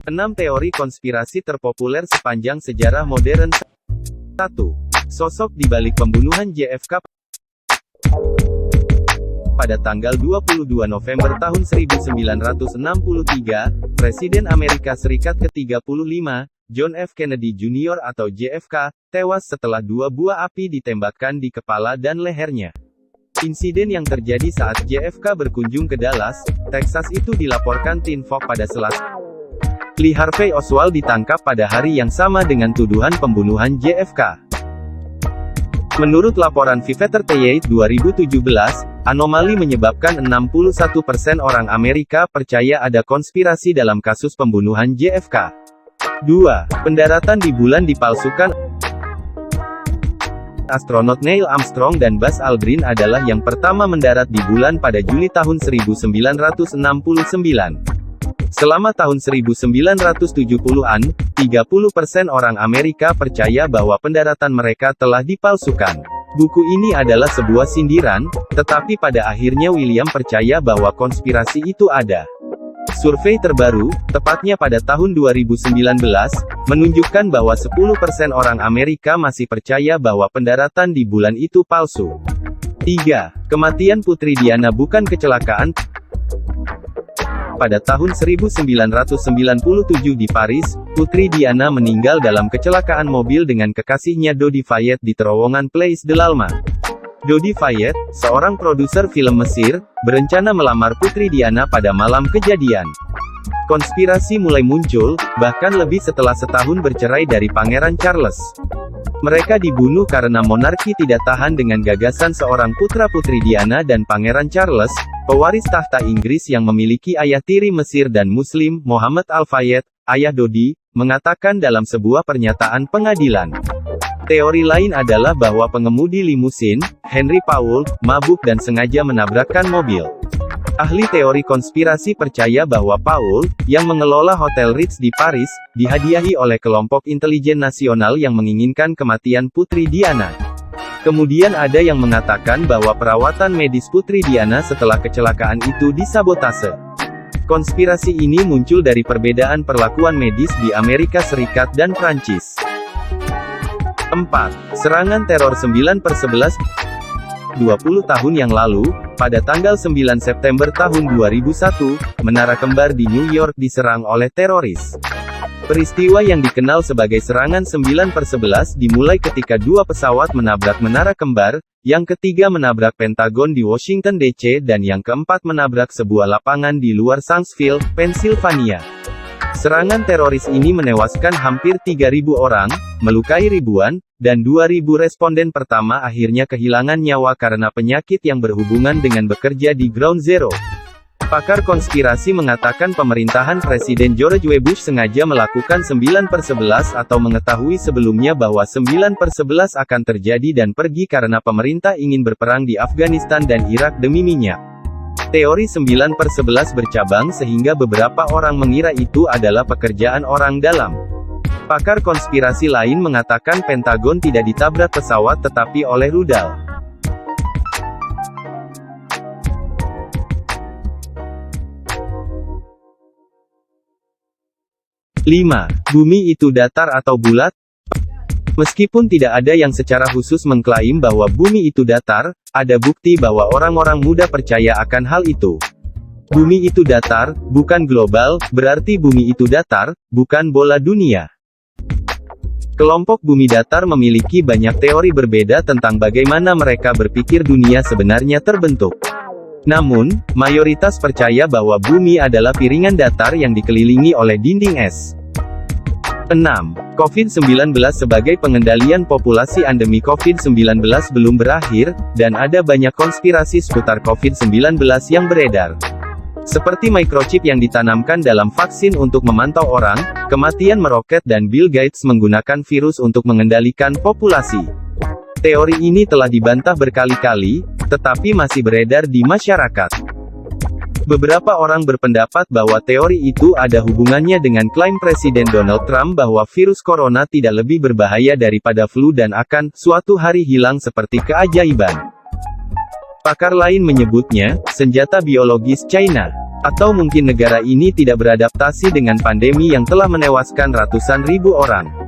6 teori konspirasi terpopuler sepanjang sejarah modern. 1. Sosok di balik pembunuhan JFK. Pada tanggal 22 November tahun 1963, Presiden Amerika Serikat ke-35, John F. Kennedy Jr. atau JFK, tewas setelah 2 buah api ditembakkan di kepala dan lehernya. Insiden yang terjadi saat JFK berkunjung ke Dallas, Texas itu dilaporkan Teen Vogue pada Selasa. Lee Harvey Oswald ditangkap pada hari yang sama dengan tuduhan pembunuhan JFK. Menurut laporan Vive38 2017, anomali menyebabkan 61% orang Amerika percaya ada konspirasi dalam kasus pembunuhan JFK. 2. Pendaratan di bulan dipalsukan. Astronot Neil Armstrong dan Buzz Aldrin adalah yang pertama mendarat di bulan pada Juli tahun 1969. Selama tahun 1970-an, 30% orang Amerika percaya bahwa pendaratan mereka telah dipalsukan. Buku ini adalah sebuah sindiran, tetapi pada akhirnya William percaya bahwa konspirasi itu ada. Survei terbaru, tepatnya pada tahun 2019, menunjukkan bahwa 10% orang Amerika masih percaya bahwa pendaratan di bulan itu palsu. 3. Kematian Putri Diana bukan kecelakaan. Pada tahun 1997 di Paris, Putri Diana meninggal dalam kecelakaan mobil dengan kekasihnya Dodi Fayed di terowongan Place de l'Alma. Dodi Fayed, seorang produser film Mesir, berencana melamar Putri Diana pada malam kejadian. Konspirasi mulai muncul, bahkan lebih setelah setahun bercerai dari Pangeran Charles. Mereka dibunuh karena monarki tidak tahan dengan gagasan seorang putra-putri Diana dan Pangeran Charles, pewaris tahta Inggris yang memiliki ayah tiri Mesir dan Muslim, Mohammed Al-Fayed, ayah Dodi, mengatakan dalam sebuah pernyataan pengadilan. Teori lain adalah bahwa pengemudi limusin, Henry Paul, mabuk dan sengaja menabrakkan mobil. Ahli teori konspirasi percaya bahwa Paul, yang mengelola Hotel Ritz di Paris, dihadiahi oleh kelompok intelijen nasional yang menginginkan kematian Putri Diana. Kemudian ada yang mengatakan bahwa perawatan medis Putri Diana setelah kecelakaan itu disabotase. Konspirasi ini muncul dari perbedaan perlakuan medis di Amerika Serikat dan Prancis. 4. Serangan teror 9/11. 20 tahun yang lalu, pada tanggal 9 September tahun 2001, Menara Kembar di New York diserang oleh teroris. Peristiwa yang dikenal sebagai serangan 9/11 dimulai ketika 2 pesawat menabrak Menara Kembar, yang ketiga menabrak Pentagon di Washington DC dan yang keempat menabrak sebuah lapangan di luar Shanksville, Pennsylvania. Serangan teroris ini menewaskan hampir 3.000 orang, melukai ribuan, dan 2.000 responden pertama akhirnya kehilangan nyawa karena penyakit yang berhubungan dengan bekerja di Ground Zero. Pakar konspirasi mengatakan pemerintahan Presiden George W. Bush sengaja melakukan 9/11 atau mengetahui sebelumnya bahwa 9/11 akan terjadi dan pergi karena pemerintah ingin berperang di Afghanistan dan Irak demi minyak. Teori 9/11 bercabang sehingga beberapa orang mengira itu adalah pekerjaan orang dalam. Pakar konspirasi lain mengatakan Pentagon tidak ditabrak pesawat tetapi oleh rudal. Lima. Bumi itu datar atau bulat? Meskipun tidak ada yang secara khusus mengklaim bahwa bumi itu datar, ada bukti bahwa orang-orang muda percaya akan hal itu. Bumi itu datar, bukan global, berarti bumi itu datar, bukan bola dunia. Kelompok bumi datar memiliki banyak teori berbeda tentang bagaimana mereka berpikir dunia sebenarnya terbentuk. Namun, mayoritas percaya bahwa bumi adalah piringan datar yang dikelilingi oleh dinding es. 6. COVID-19 sebagai pengendalian populasi. Endemi COVID-19 belum berakhir, dan ada banyak konspirasi seputar COVID-19 yang beredar. Seperti microchip yang ditanamkan dalam vaksin untuk memantau orang, kematian meroket dan Bill Gates menggunakan virus untuk mengendalikan populasi. Teori ini telah dibantah berkali-kali, tetapi masih beredar di masyarakat. Beberapa orang berpendapat bahwa teori itu ada hubungannya dengan klaim Presiden Donald Trump bahwa virus corona tidak lebih berbahaya daripada flu dan akan suatu hari hilang seperti keajaiban. Pakar lain menyebutnya senjata biologis China. Atau mungkin negara ini tidak beradaptasi dengan pandemi yang telah menewaskan ratusan ribu orang.